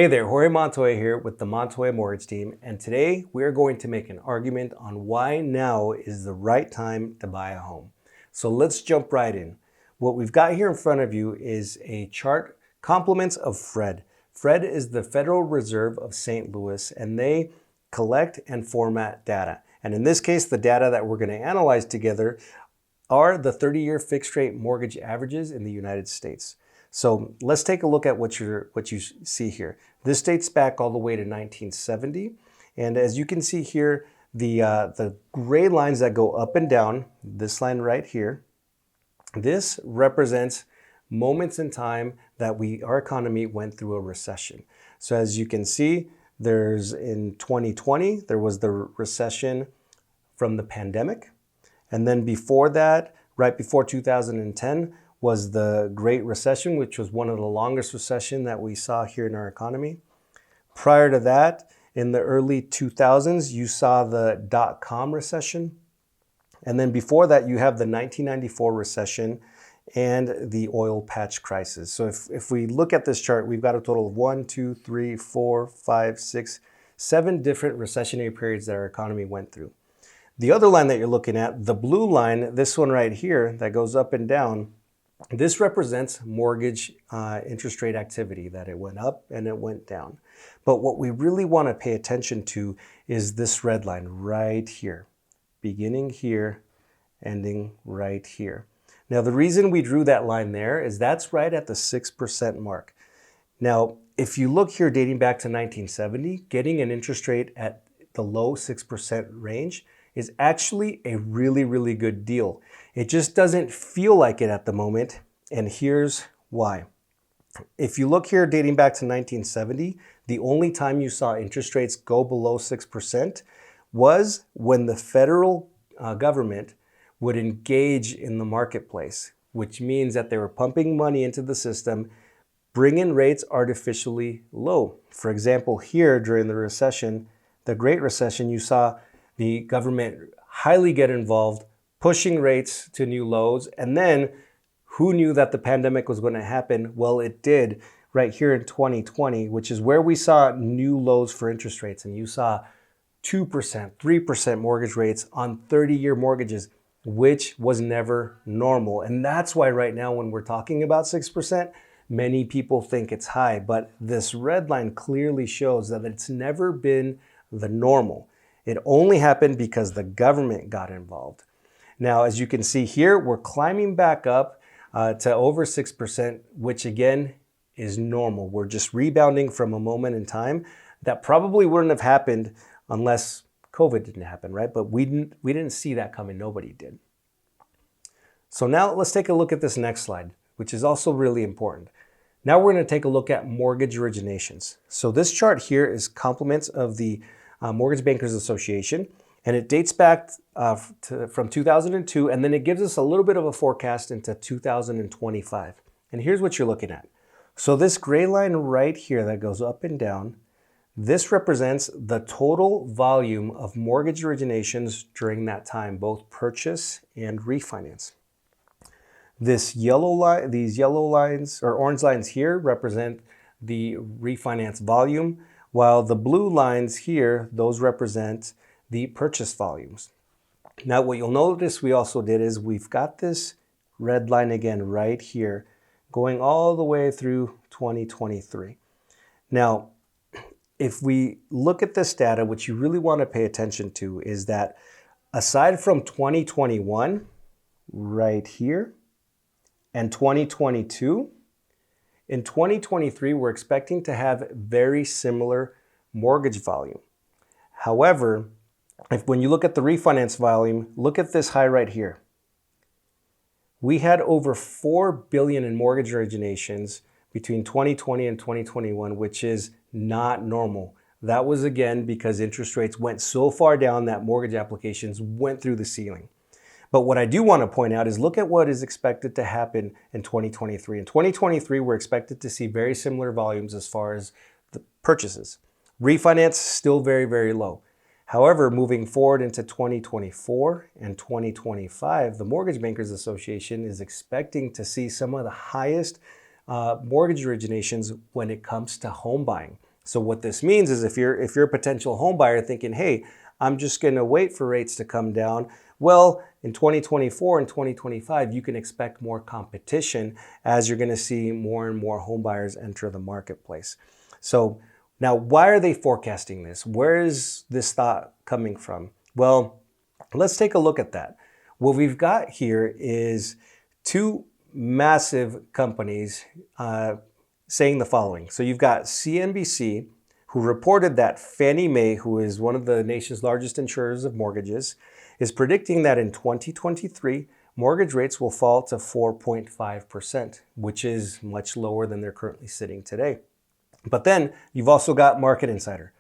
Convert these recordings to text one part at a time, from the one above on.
Hey there, Jorge Montoya here with the Montoya Mortgage Team, and today we're going to make an argument on why now is the right time to buy a home. So let's jump right in. What we've got here in front of you is a chart, compliments of Fred. Fred is the Federal Reserve of St. Louis, and they collect and format data. And in this case, the data that we're going to analyze together are the 30-year fixed rate mortgage averages in the United States. So let's take a look at what you see here. This dates back all the way to 1970. And as you can see here, the gray lines that go up and down, this line right here, this represents moments in time that our economy went through a recession. So as you can see, in 2020, there was the recession from the pandemic. And then before that, right before 2010, was the Great Recession, which was one of the longest recessions that we saw here in our economy. Prior to that, in the early 2000s, you saw the dot-com recession. And then before that, you have the 1994 recession and the oil patch crisis. So if we look at this chart, we've got a total of 1, 2, 3, 4, 5, 6, 7 different recessionary periods that our economy went through. The other line that you're looking at, the blue line, this one right here that goes up and down, this represents mortgage interest rate activity, that it went up and it went down. But what we really want to pay attention to is this red line right here, beginning here, ending right here. Now, the reason we drew that line there is that's right at the 6% mark. Now, if you look here dating back to 1970, getting an interest rate at the low 6% range is actually a really, really good deal. It just doesn't feel like it at the moment, and here's why. If you look here dating back to 1970, the only time you saw interest rates go below 6% was when the federal government would engage in the marketplace, which means that they were pumping money into the system, bringing rates artificially low. For example, here during the recession, the Great Recession, you saw the government highly get involved, pushing rates to new lows. And then who knew that the pandemic was going to happen? Well, it did right here in 2020, which is where we saw new lows for interest rates. And you saw 2%, 3% mortgage rates on 30-year mortgages, which was never normal. And that's why right now when we're talking about 6%, many people think it's high. But this red line clearly shows that it's never been the normal. It only happened because the government got involved. Now, as you can see here, we're climbing back up to over 6%, which again is normal. We're just rebounding from a moment in time that probably wouldn't have happened unless COVID didn't happen, right? But we didn't see that coming. Nobody did. So now let's take a look at this next slide, which is also really important. Now we're going to take a look at mortgage originations. So this chart here is compliments of the Mortgage Bankers Association, and it dates back from 2002, and then it gives us a little bit of a forecast into 2025. And here's what you're looking at. So this gray line right here that goes up and down, this represents the total volume of mortgage originations during that time, both purchase and refinance. These yellow lines or orange lines here represent the refinance volume, while the blue lines here, those represent the purchase volumes. Now, what you'll notice we also did is we've got this red line again right here going all the way through 2023. Now, if we look at this data, what you really want to pay attention to is that aside from 2021 right here and 2022, in 2023, we're expecting to have very similar mortgage volume. However, when you look at the refinance volume, look at this high right here. We had over $4 billion in mortgage originations between 2020 and 2021, which is not normal. That was again because interest rates went so far down that mortgage applications went through the ceiling. But what I do want to point out is look at what is expected to happen in 2023. In 2023, we're expected to see very similar volumes as far as the purchases. Refinance still very, very low. However, moving forward into 2024 and 2025, the Mortgage Bankers Association is expecting to see some of the highest mortgage originations when it comes to home buying. So what this means is if you're a potential home buyer thinking, hey, I'm just going to wait for rates to come down, well, in 2024 and 2025, you can expect more competition as you're going to see more and more home buyers enter the marketplace. So now, why are they forecasting this? Where is this thought coming from? Well, let's take a look at that. What we've got here is two massive companies saying the following. So you've got CNBC, who reported that Fannie Mae, who is one of the nation's largest insurers of mortgages, is predicting that in 2023, mortgage rates will fall to 4.5%, which is much lower than they're currently sitting today. But then you've also got Market Insider.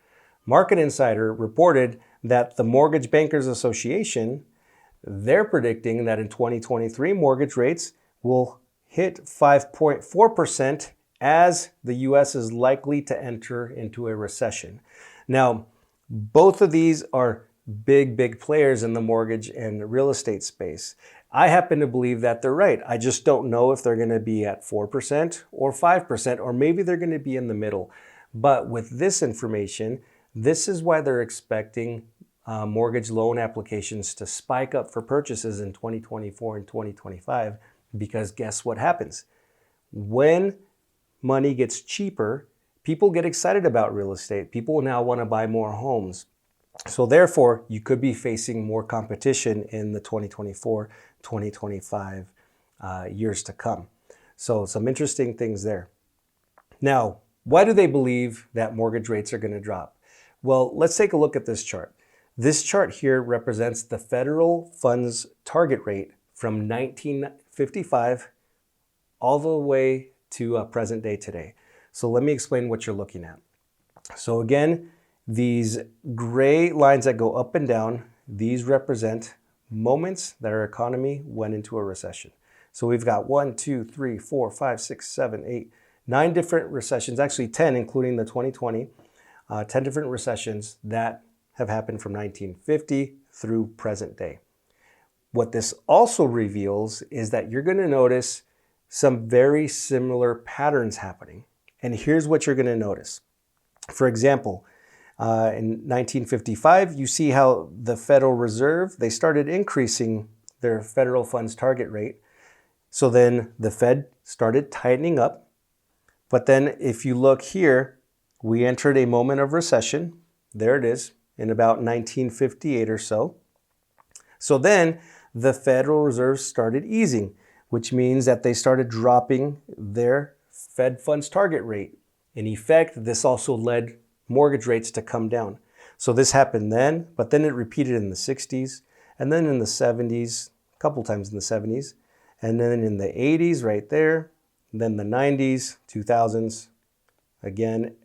Market Insider reported that the Mortgage Bankers Association, they're predicting that in 2023, mortgage rates will hit 5.4% as the U.S. is likely to enter into a recession. Now, both of these are big players in the mortgage and real estate space. I happen to believe that they're right. I just don't know if they're going to be at 4% or 5%, or maybe they're going to be in the middle. But with this information, this is why they're expecting mortgage loan applications to spike up for purchases in 2024 and 2025, because guess what happens? When money gets cheaper, people get excited about real estate. People now want to buy more homes. So therefore, you could be facing more competition in the 2024, 2025 years to come. So some interesting things there. Now, why do they believe that mortgage rates are going to drop? Well, let's take a look at this chart. This chart here represents the federal funds target rate from 1955 all the way to present day today. So let me explain what you're looking at. So again, these gray lines that go up and down, these represent moments that our economy went into a recession. So we've got 1, 2, 3, 4, 5, 6, 7, 8, 9 different recessions, actually 10, including the 2020, 10 different recessions that have happened from 1950 through present day. What this also reveals is that you're going to notice some very similar patterns happening. And here's what you're going to notice. For example, in 1955, you see how the Federal Reserve, they started increasing their federal funds target rate. So then the Fed started tightening up. But then if you look here, we entered a moment of recession. There it is, in about 1958 or so. So then the Federal Reserve started easing, which means that they started dropping their Fed funds target rate. In effect, this also led mortgage rates to come down. So this happened then, but then it repeated in the 60s, and then in the 70s, a couple times in the 70s, and then in the 80s right there, then the 90s, 2000s, again,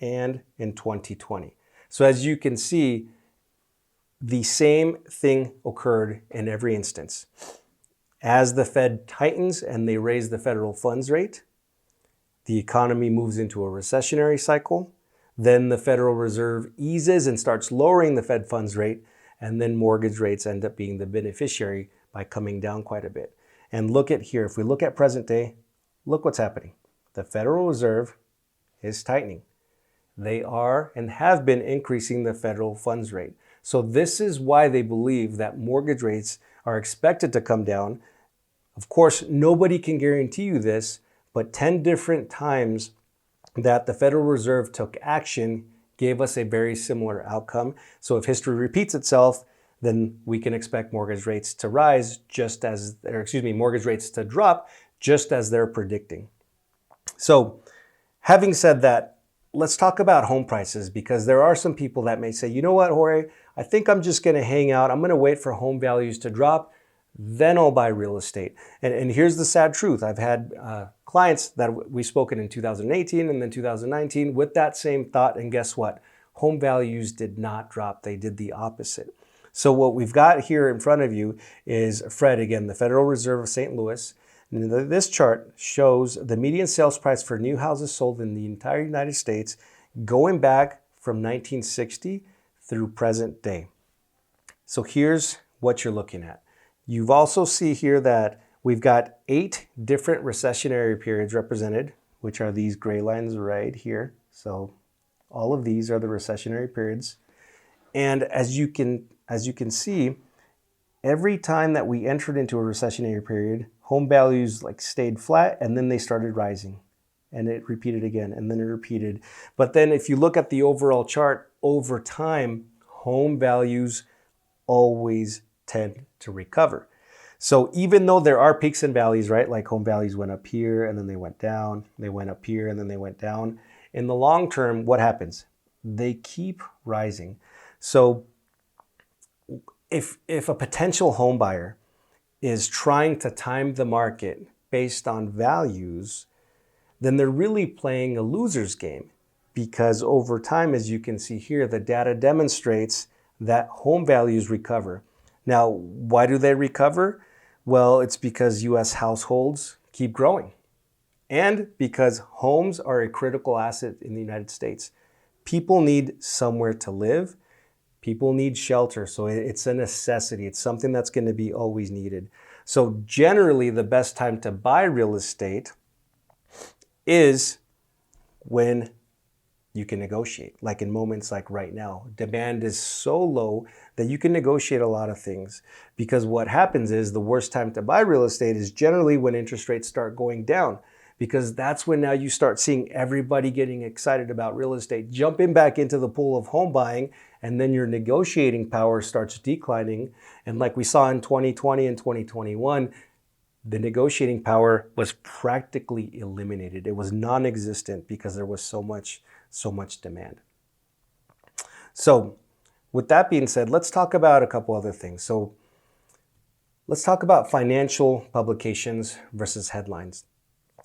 and in 2020. So as you can see, the same thing occurred in every instance. As the Fed tightens and they raise the federal funds rate, the economy moves into a recessionary cycle. Then the Federal Reserve eases and starts lowering the Fed funds rate, and then mortgage rates end up being the beneficiary by coming down quite a bit. And look at here, if we look at present day, look what's happening. The Federal Reserve is tightening. They are and have been increasing the federal funds rate. So this is why they believe that mortgage rates are expected to come down. Of course, nobody can guarantee you this, but 10 different times that the Federal Reserve took action gave us a very similar outcome. So if history repeats itself, then we can expect mortgage rates to rise mortgage rates to drop just as they're predicting. So having said that, let's talk about home prices, because there are some people that may say, you know what, Jorge, I think I'm just going to hang out. I'm going to wait for home values to drop, then I'll buy real estate. And here's the sad truth. I've had clients that we've spoken in 2018 and then 2019 with that same thought. And guess what? Home values did not drop. They did the opposite. So what we've got here in front of you is Fred, again, the Federal Reserve of St. Louis. And this chart shows the median sales price for new houses sold in the entire United States going back from 1960 through present day. So here's what you're looking at. You've also see here that we've got 8 different recessionary periods represented, which are these gray lines right here. So All of these are the recessionary periods. And as you can see, every time that we entered into a recessionary period, home values like stayed flat and then they started rising. And it repeated again, and then it repeated. But then if you look at the overall chart over time, home values always tend to recover. So even though there are peaks and valleys, right? Like home values went up here and then they went down, they went up here and then they went down. In the long term, what happens? They keep rising. So if a potential home buyer is trying to time the market based on values, then they're really playing a loser's game, because over time, as you can see here, the data demonstrates that home values recover. Now, why do they recover? Well, it's because US households keep growing and because homes are a critical asset in the United States. People need somewhere to live. People need shelter. So it's a necessity. It's something that's going to be always needed. So generally, the best time to buy real estate is when you can negotiate, like in moments like right now. Demand is so low that you can negotiate a lot of things, because what happens is the worst time to buy real estate is generally when interest rates start going down, because that's when now you start seeing everybody getting excited about real estate, jumping back into the pool of home buying, and then your negotiating power starts declining. And like we saw in 2020 and 2021, the negotiating power was practically eliminated. It was non-existent because there was so much demand. So with that being said, let's talk about a couple other things. So let's talk about financial publications versus headlines,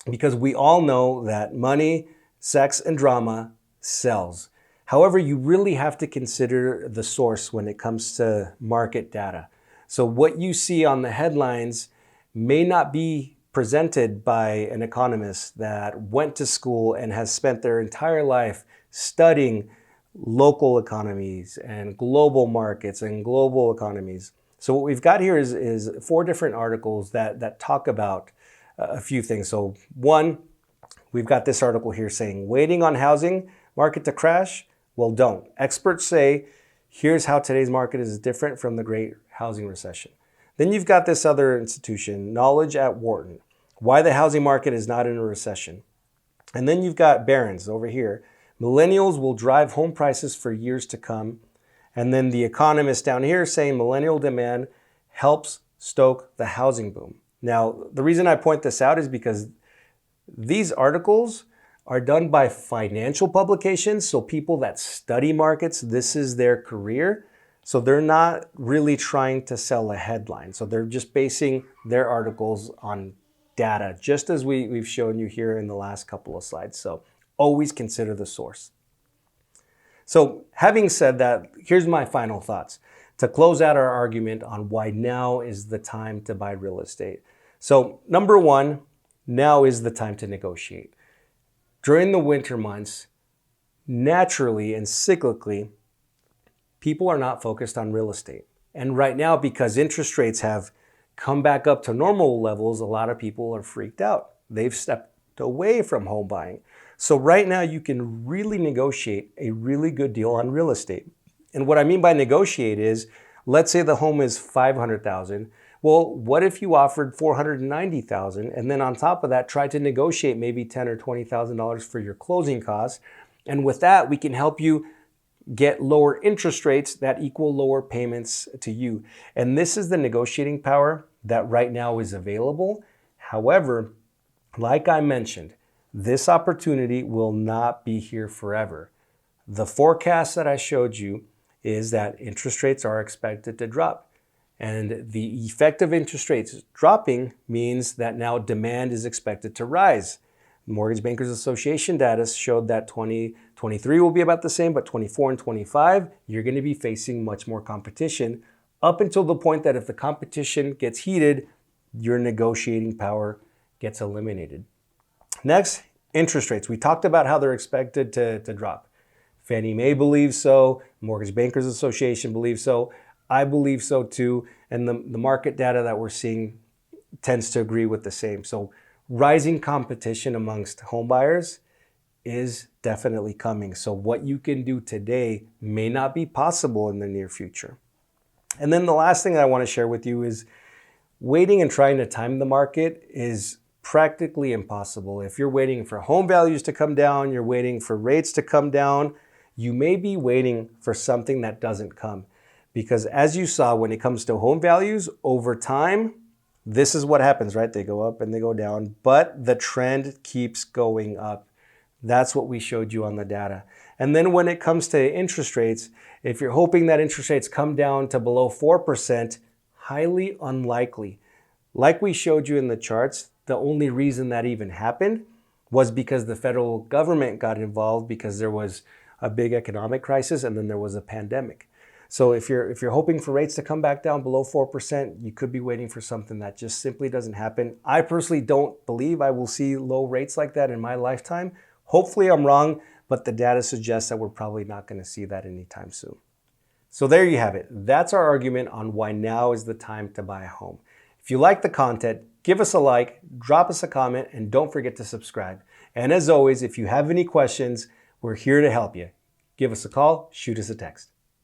because we all know that money, sex, and drama sells. However, you really have to consider the source when it comes to market data. So what you see on the headlines may not be presented by an economist that went to school and has spent their entire life studying local economies and global markets and global economies. So what we've got here is 4 different articles that talk about a few things. So one, we've got this article here saying, waiting on housing market to crash? Well, don't. Experts say, here's how today's market is different from the great housing recession. Then you've got this other institution, Knowledge at Wharton, why the housing market is not in a recession. And then you've got Barron's over here, millennials will drive home prices for years to come. And then The Economist down here saying millennial demand helps stoke the housing boom. Now, the reason I point this out is because these articles are done by financial publications, so people that study markets, this is their career. So they're not really trying to sell a headline. So they're just basing their articles on data, just as we've shown you here in the last couple of slides. So always consider the source. So having said that, here's my final thoughts to close out our argument on why now is the time to buy real estate. So number one, now is the time to negotiate. During the winter months, naturally and cyclically, people are not focused on real estate. And right now, because interest rates have come back up to normal levels, a lot of people are freaked out. They've stepped away from home buying. So right now, you can really negotiate a really good deal on real estate. And what I mean by negotiate is, let's say the home is $500,000. Well, what if you offered $490,000 and then on top of that, try to negotiate maybe $10,000 or $20,000 for your closing costs? And with that, we can help you get lower interest rates that equal lower payments to you. And this is the negotiating power that right now is available. However, like I mentioned, this opportunity will not be here forever. The forecast that I showed you is that interest rates are expected to drop. And the effect of interest rates dropping means that now demand is expected to rise. Mortgage Bankers Association data showed that 2023 will be about the same, but 24 and 25, you're going to be facing much more competition, up until the point that if the competition gets heated, your negotiating power gets eliminated. Next, interest rates. We talked about how they're expected to drop. Fannie Mae believes so, Mortgage Bankers Association believes so, I believe so too, and the market data that we're seeing tends to agree with the same. So rising competition amongst home buyers is definitely coming. So what you can do today may not be possible in the near future. And then the last thing I want to share with you is waiting and trying to time the market is practically impossible. If you're waiting for home values to come down, you're waiting for rates to come down, you may be waiting for something that doesn't come. Because as you saw, when it comes to home values, over time, this is what happens, right? They go up and they go down, but the trend keeps going up. That's what we showed you on the data. And then when it comes to interest rates, if you're hoping that interest rates come down to below 4%, highly unlikely. Like we showed you in the charts, the only reason that even happened was because the federal government got involved because there was a big economic crisis and then there was a pandemic. So if you're hoping for rates to come back down below 4%, you could be waiting for something that just simply doesn't happen. I personally don't believe I will see low rates like that in my lifetime. Hopefully I'm wrong, but the data suggests that we're probably not going to see that anytime soon. So there you have it. That's our argument on why now is the time to buy a home. If you like the content, give us a like, drop us a comment, and don't forget to subscribe. And as always, if you have any questions, we're here to help you. Give us a call, shoot us a text.